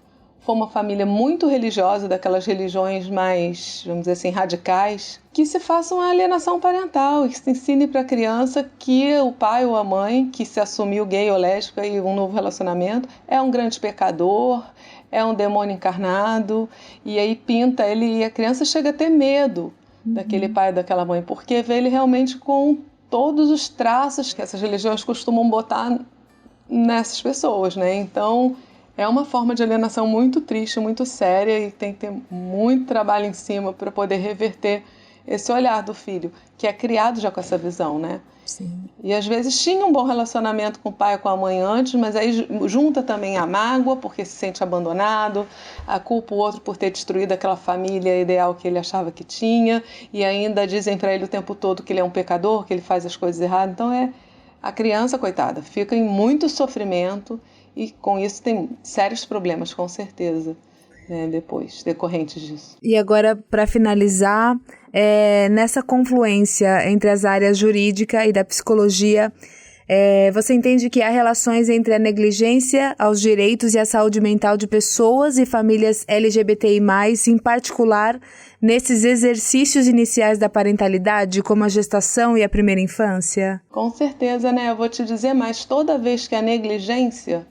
for uma família muito religiosa, daquelas religiões mais, vamos dizer assim, radicais, que se faça uma alienação parental e que se ensine para a criança que o pai ou a mãe que se assumiu gay ou lésbica e um novo relacionamento é um grande pecador, é um demônio encarnado, e aí pinta ele, e a criança chega a ter medo daquele pai e daquela mãe, porque vê ele realmente com todos os traços que essas religiões costumam botar nessas pessoas, né? Então, é uma forma de alienação muito triste, muito séria, e tem que ter muito trabalho em cima para poder reverter esse olhar do filho, que é criado já com essa visão, né? Sim. E às vezes tinha um bom relacionamento com o pai ou com a mãe antes, mas aí junta também a mágoa, porque se sente abandonado, a culpa o outro por ter destruído aquela família ideal que ele achava que tinha, e ainda dizem para ele o tempo todo que ele é um pecador, que ele faz as coisas erradas. Então a criança, coitada, fica em muito sofrimento e com isso tem sérios problemas, com certeza, né, depois, decorrentes disso. E agora, para finalizar, nessa confluência entre as áreas jurídica e da psicologia, você entende que há relações entre a negligência aos direitos e a saúde mental de pessoas e famílias LGBTI+, em particular, nesses exercícios iniciais da parentalidade, como a gestação e a primeira infância? Com certeza, né? Eu vou te dizer mais, toda vez que a negligência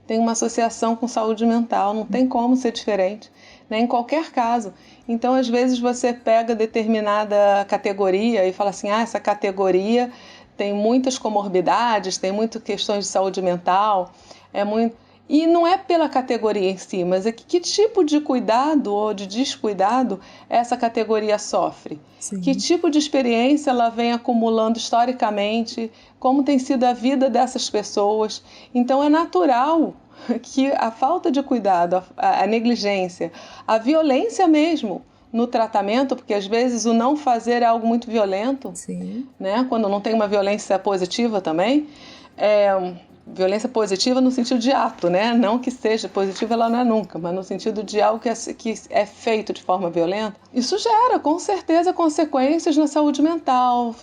tem uma associação com saúde mental, não tem como ser diferente, né? Em qualquer caso. Então, às vezes, você pega determinada categoria e fala assim, essa categoria tem muitas comorbidades, tem muitas questões de saúde mental, E não é pela categoria em si, mas é que tipo de cuidado ou de descuidado essa categoria sofre. Sim. Que tipo de experiência ela vem acumulando historicamente, como tem sido a vida dessas pessoas. Então é natural que a falta de cuidado, a negligência, a violência mesmo no tratamento, porque às vezes o não fazer é algo muito violento, Sim. né? Quando não tem uma violência positiva também, violência positiva no sentido de ato, né? Não que seja positiva, ela não é nunca, mas no sentido de algo que é feito de forma violenta. Isso gera, com certeza, consequências na saúde mental,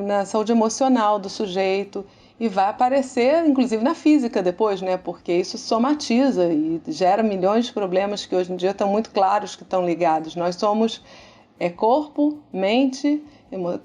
na saúde emocional do sujeito, e vai aparecer, inclusive, na física depois, né? Porque isso somatiza e gera milhões de problemas que hoje em dia estão muito claros que estão ligados. Nós somos corpo, mente,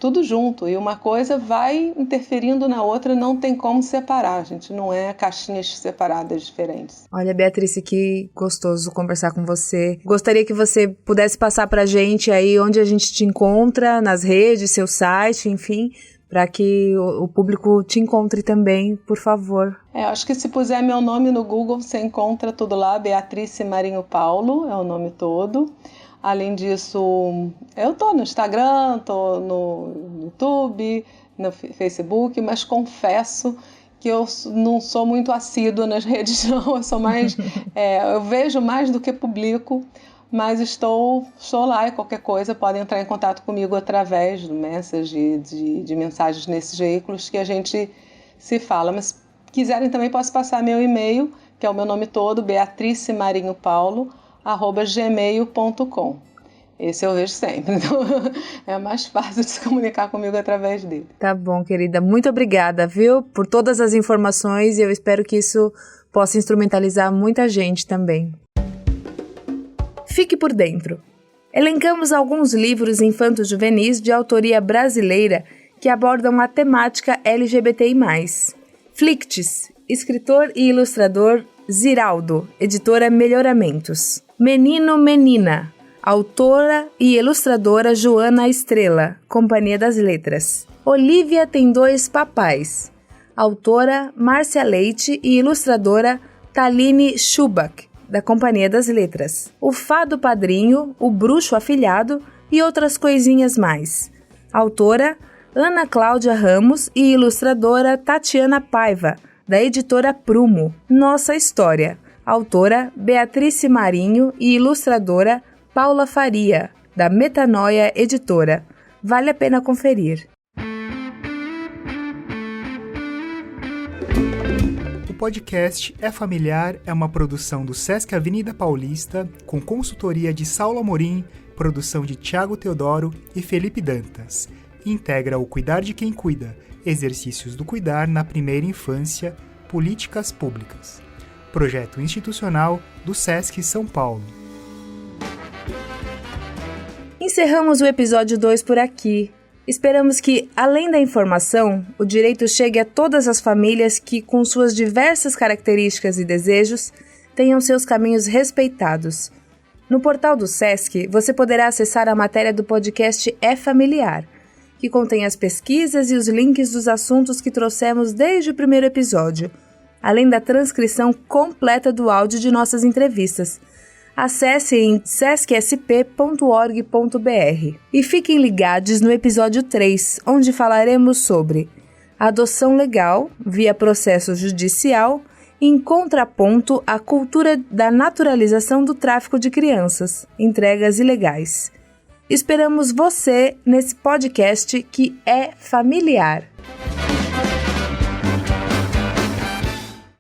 tudo junto, e uma coisa vai interferindo na outra, não tem como separar, gente, não é caixinhas separadas diferentes. Olha, Beatriz, que gostoso conversar com você. Gostaria que você pudesse passar pra gente aí onde a gente te encontra, nas redes, seu site, enfim, para que o público te encontre também, por favor. Acho que se puser meu nome no Google, você encontra tudo lá, Beatrice Marinho Paulo, é o nome todo. Além disso, eu estou no Instagram, estou no YouTube, no Facebook, mas confesso que eu não sou muito assídua nas redes, não. Eu sou mais, eu vejo mais do que publico, mas estou lá e qualquer coisa podem entrar em contato comigo através do Message, de mensagens nesses veículos que a gente se fala. Mas se quiserem também posso passar meu e-mail, que é o meu nome todo, beatricemarinhopaulo@gmail.com. Esse eu vejo sempre, então é mais fácil de se comunicar comigo através dele. Tá bom, querida. Muito obrigada, viu, por todas as informações, e eu espero que isso possa instrumentalizar muita gente também. Fique por dentro. Elencamos alguns livros infanto-juvenis de autoria brasileira que abordam a temática LGBTI+. Flictis, escritor e ilustrador Ziraldo, editora Melhoramentos. Menino Menina, autora e ilustradora Joana Estrela, Companhia das Letras. Olivia tem dois papais, autora Márcia Leite e ilustradora Taline Schubach, da Companhia das Letras. O Fado Padrinho, O Bruxo Afilhado e outras coisinhas mais. Autora Ana Cláudia Ramos e ilustradora Tatiana Paiva, da editora Prumo. Nossa História. Autora Beatrice Marinho e ilustradora Paula Faria, da Metanoia Editora. Vale a pena conferir. O podcast É Familiar é uma produção do Sesc Avenida Paulista, com consultoria de Saulo Amorim, produção de Tiago Teodoro e Felipe Dantas. Integra o Cuidar de Quem Cuida, exercícios do cuidar na primeira infância, políticas públicas. projeto institucional do SESC São Paulo. Encerramos o episódio 2 por aqui. Esperamos que, além da informação, o direito chegue a todas as famílias que, com suas diversas características e desejos, tenham seus caminhos respeitados. No portal do SESC, você poderá acessar a matéria do podcast É Familiar, que contém as pesquisas e os links dos assuntos que trouxemos desde o primeiro episódio, além da transcrição completa do áudio de nossas entrevistas. Acesse em sescsp.org.br e fiquem ligados no episódio 3, onde falaremos sobre adoção legal via processo judicial em contraponto à cultura da naturalização do tráfico de crianças, entregas ilegais. Esperamos você nesse podcast que é familiar.